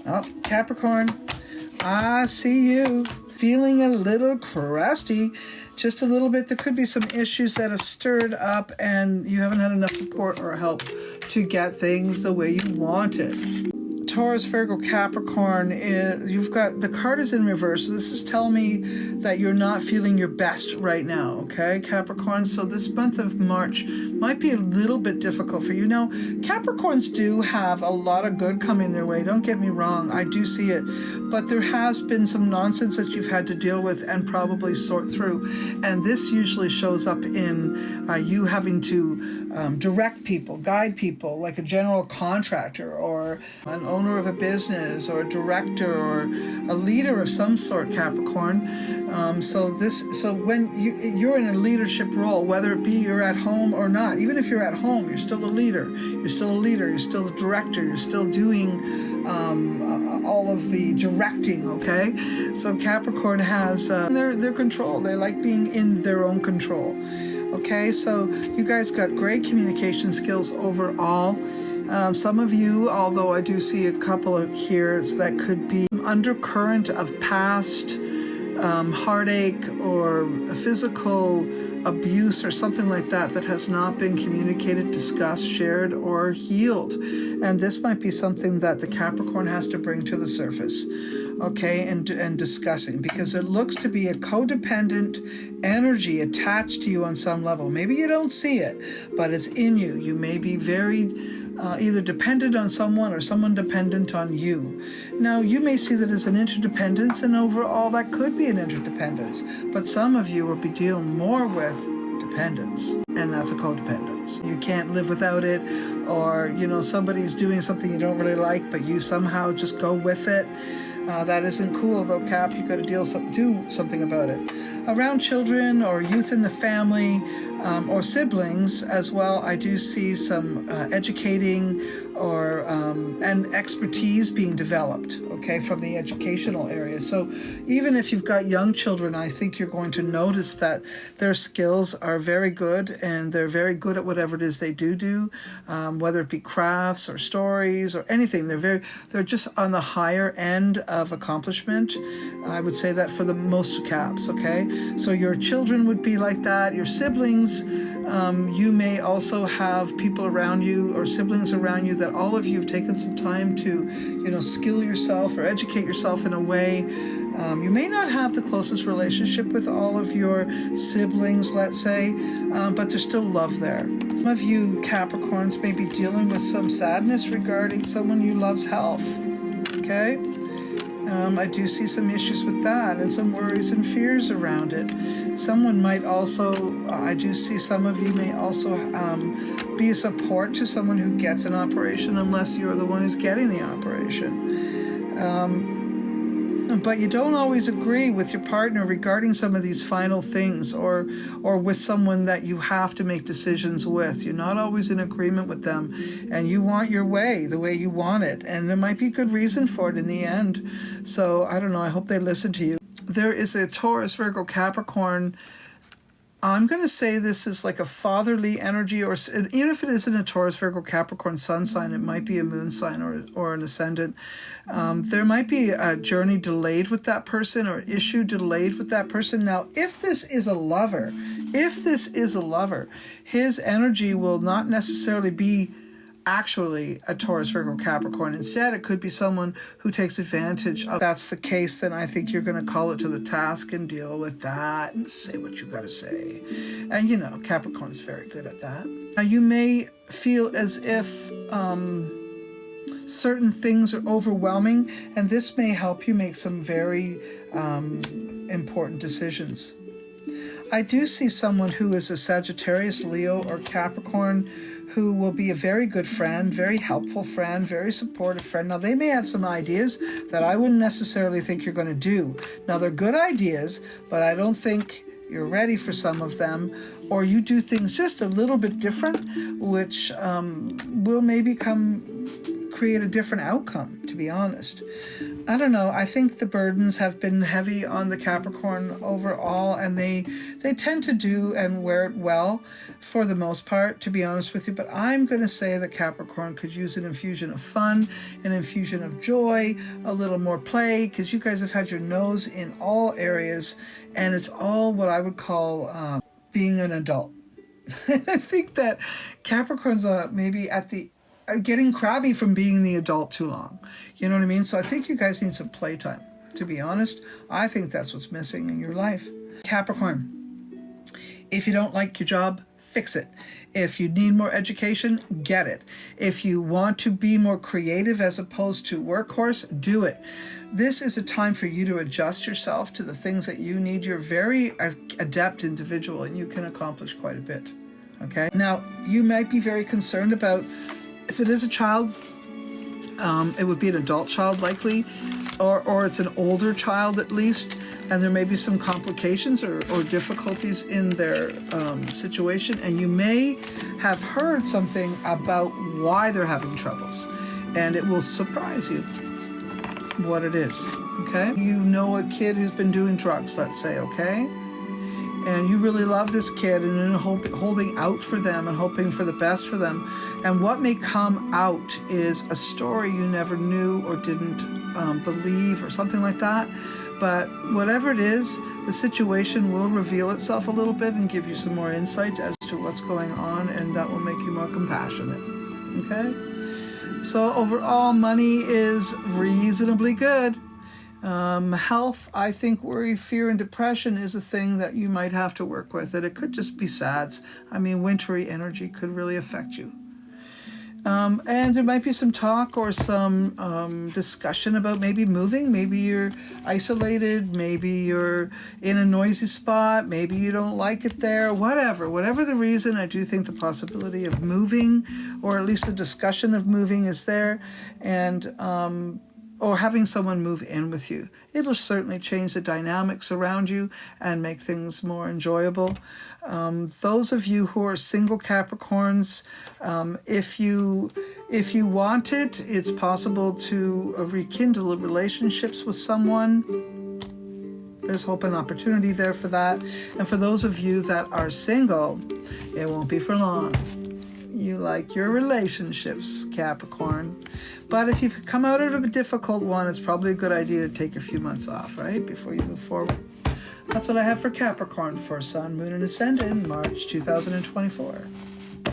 Oh, Capricorn, I see you feeling a little crusty, just a little bit. There could be some issues that have stirred up and you haven't had enough support or help to get things the way you want it. Taurus, Virgo, Capricorn, you've got, the card is in reverse. So this is telling me that you're not feeling your best right now, okay, Capricorn? So this month of March might be a little bit difficult for you. Now, Capricorns do have a lot of good coming their way. Don't get me wrong. I do see it. But there has been some nonsense that you've had to deal with and probably sort through. And this usually shows up in you having to direct people, guide people, like a general contractor or an owner of a business or a director or a leader of some sort, Capricorn. So when you're in a leadership role, whether it be you're at home or not, even if you're at home, you're still a leader. You're still a leader. You're still a director. You're still doing all of the directing, okay? So Capricorn has their control. They like being in their own control. Okay, so you guys got great communication skills overall. Some of you, although I do see a couple of here that could be undercurrent of past heartache or physical abuse or something like that has not been communicated, discussed, shared, or healed. And this might be something that the Capricorn has to bring to the surface, okay, and discussing, because it looks to be a codependent energy attached to you on some level. Maybe you don't see it, but it's in you. You may be very either dependent on someone or someone dependent on you. Now, you may see that as an interdependence, and overall that could be an interdependence, but some of you will be dealing more with dependence, and that's a codependence. You can't live without it, or somebody's doing something you don't really like, but you somehow just go with it. That isn't cool though, Cap. You got to do something about it. Around children or youth in the family or siblings as well, I do see some educating or and expertise being developed, okay, from the educational area. So even if you've got young children, I think you're going to notice that their skills are very good, and they're very good at whatever it is they do, whether it be crafts or stories or anything. They're just on the higher end of accomplishment. I would say that for the most Caps, okay? So your children would be like that. Your siblings, you may also have people around you or siblings around you that all of you have taken some time to, skill yourself or educate yourself in a way. You may not have the closest relationship with all of your siblings, let's say, but there's still love there. Some of you Capricorns may be dealing with some sadness regarding someone you love's health, okay? I do see some issues with that and some worries and fears around it. Someone might also, I do see some of you may also be a support to someone who gets an operation, unless you're the one who's getting the operation. But you don't always agree with your partner regarding some of these final things, or with someone that you have to make decisions with. You're not always in agreement with them, and you want your way, the way you want it, and there might be good reason for it in the end. So I don't know, I hope they listen to you. There is a Taurus, Virgo, Capricorn. I'm going to say this is like a fatherly energy, or even if it isn't a Taurus, Virgo, Capricorn sun sign, it might be a moon sign or an ascendant. There might be a journey delayed with that person, or issue delayed with that person. Now, if this is a lover, his energy will not necessarily be actually a Taurus, Virgo, Capricorn. Instead, it could be someone who takes advantage of. If that's the case, then I think you're going to call it to the task and deal with that and say what you got to say. And Capricorn's very good at that. Now, you may feel as if certain things are overwhelming, and this may help you make some very important decisions. I do see someone who is a Sagittarius, Leo, or Capricorn who will be a very good friend, very helpful friend, very supportive friend. Now, they may have some ideas that I wouldn't necessarily think you're going to do. Now, they're good ideas, but I don't think you're ready for some of them, or you do things just a little bit different, which will maybe come create a different outcome, to be honest. I don't know. I think the burdens have been heavy on the Capricorn overall, and they tend to do and wear it well for the most part, to be honest with you. But I'm going to say that Capricorn could use an infusion of fun, an infusion of joy, a little more play, because you guys have had your nose in all areas, and it's all what I would call being an adult. I think that Capricorn's maybe at the getting crabby from being the adult too long. You know what I mean? So I think you guys need some playtime. To be honest, I think that's what's missing in your life. Capricorn, if you don't like your job, fix it. If you need more education, get it. If you want to be more creative as opposed to workhorse, do it. This is a time for you to adjust yourself to the things that you need. You're a very adept individual, and you can accomplish quite a bit. Okay? Now, you might be very concerned about if it is a child, it would be an adult child likely, or it's an older child at least, and there may be some complications or difficulties in their situation, and you may have heard something about why they're having troubles, and it will surprise you what it is, okay? You know a kid who's been doing drugs, let's say, okay? And you really love this kid and you're holding out for them and hoping for the best for them. And what may come out is a story you never knew or didn't believe or something like that. But whatever it is, the situation will reveal itself a little bit and give you some more insight as to what's going on, and that will make you more compassionate, okay? So overall, money is reasonably good. Health, I think worry, fear, and depression is a thing that you might have to work with. And it could just be SADS. I mean, wintry energy could really affect you. And there might be some talk or some discussion about maybe moving. Maybe you're isolated. Maybe you're in a noisy spot. Maybe you don't like it there. Whatever the reason, I do think the possibility of moving, or at least the discussion of moving, is there. And or having someone move in with you. It'll certainly change the dynamics around you and make things more enjoyable. Those of you who are single Capricorns, if you want it, it's possible to rekindle relationships with someone. There's hope and opportunity there for that. And for those of you that are single, it won't be for long. You like your relationships, Capricorn. But if you've come out of a difficult one, it's probably a good idea to take a few months off, right, before you move forward. That's what I have for Capricorn for Sun, Moon, and Ascendant in March 2024.